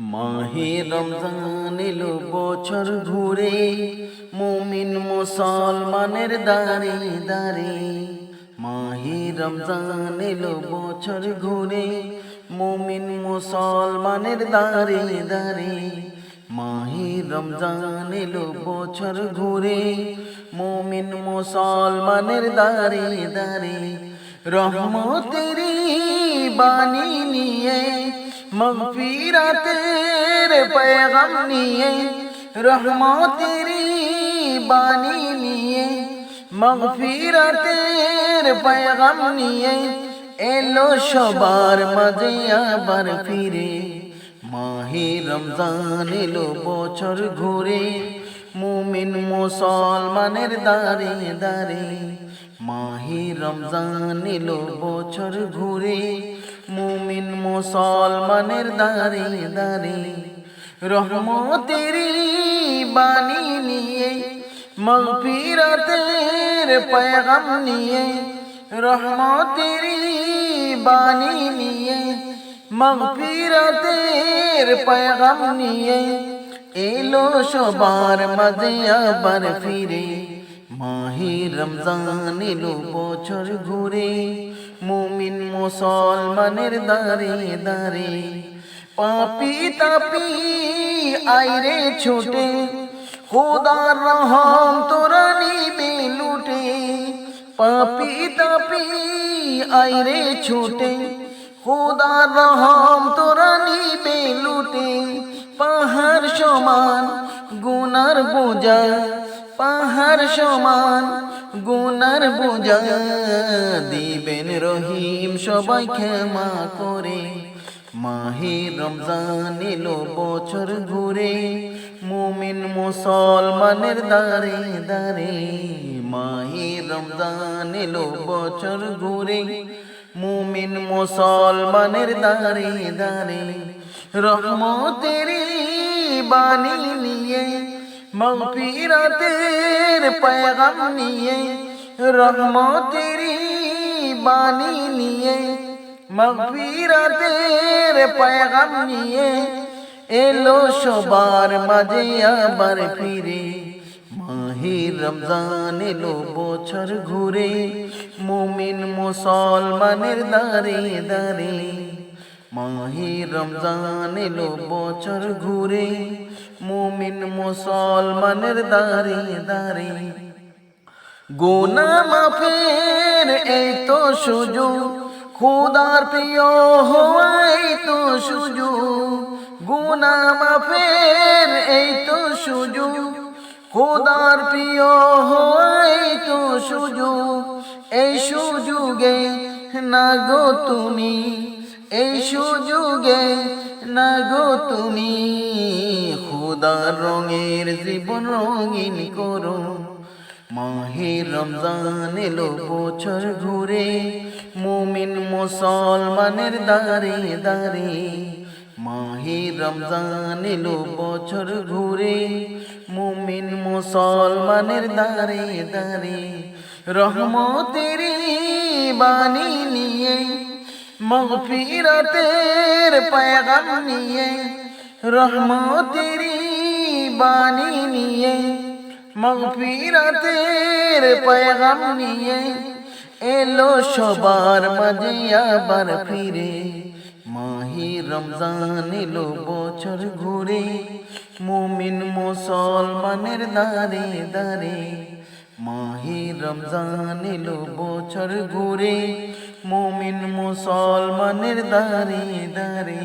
মাহে রমজান এলো বছর ঘুরে, মুমিন মুসলমানের দাঁড়ে দাঁড়ে। মাহে রমজান এলো বছর ঘুরে, মুমিন মুসলমানের দাঁড়ে দাঁড়ে। মাহে রমজান এলো বছর ঘুরে, মুমিন মুসলমানের দাঁড়ে দাঁড়ে। রহমতেরি বাণী নিয়ে, মগফিরাতের पैगाम নিয়ে, রহমতেরি বাণী নিয়ে, মগফিরাতের पैगाम নিয়ে এলো সবার মাঝে আবার ফিরে। মাহে রমজান এলো বছর ঘুরে, মুমিন মুসলমানের দাঁড়ে দাঁড়ে। মাহে রমজান এলো বছর ঘুরে, মুমিন মুসলমানের দাঁড়ে দাঁড়ে। রহমতেরি বাণী নিয়ে, মগফিরাতের पैगाम নিয়ে, রহমতেরি বাণী নিয়ে, মগফিরাতের पैगाम নিয়ে এলো সবার মাঝে আবার ফিরে। মাহে রমজান এলো বছর ঘুরে, মুমিন মুসলমানের দাঁড়ে দাঁড়ে। পাপি তাপি আইরে ছোটে, খোদার রহম তোরা নিবে লুটে। পাপি তাপি আইরে ছোটে, খোদার রহম তোরা নিবে লুটে। পাহাড় সমান গুনার বোঝা, পাহাড় সমান গুনার বোঝা দিবেন রহিম সবাই ক্ষমা করে। মাহে রমজান এলো বছর ঘুরে, মুমিন মুসলমানের দাঁড়ে দাঁড়ে। মাহে রমজান এলো বছর ঘুরে, মুমিন মুসলমানের দাঁড়ে দাঁড়ে। রহমতেরি বাণী নিয়ে, মগফিরাতের पैगाम নিয়ে, রহমতেরি বাণী নিয়ে, মগফিরাতের पैगाम নিয়ে এলো সবার মাঝে আবার ফিরে। মাহে রমজান এলো বছর ঘুরে, মুমিন মুসলমানের দাঁড়ে দাঁড়ে। মাহে রমজান এলো বছর ঘুরে, মুমিন মুসলমানের দাঁড়ে দাঁড়ে। গুনাহ মাফের এই তো সুযোগ, খোদার প্রিয় হওয়াই তো সুযোগ। গুনাহ মাফের এই তো সুযোগ, খোদার প্রিয় হওয়াই তো সুযোগ। এই সুযোগে না গো তুমি, এই সুযোগে না গো তুমি, খোদার রঙের জীবন রঙিন করো। মাহে রমজান এলো বছর ঘুরে, মুমিন মুসলমানের দাঁড়ে দাঁড়ে। মাহে রমজান এলো বছর ঘুরে, মুমিন মুসলমানের দাঁড়ে দাঁড়ে। রহমতেরি বাণী নিয়ে, মগফিরাতের पैगाम নিয়ে, রহমতেরি বাণী নিয়ে, মগফিরাতের पैगाम নিয়ে এলো সবার মাঝে আবার ফিরে। মাহে রমজান এলো বছর ঘুরে, মুমিন মুসলমানের দাঁড়ে দাঁড়ে। মাহে রমজান এলো বছর ঘুরে, মুমিন মুসলমানের দাঁড়ে দাঁড়ে।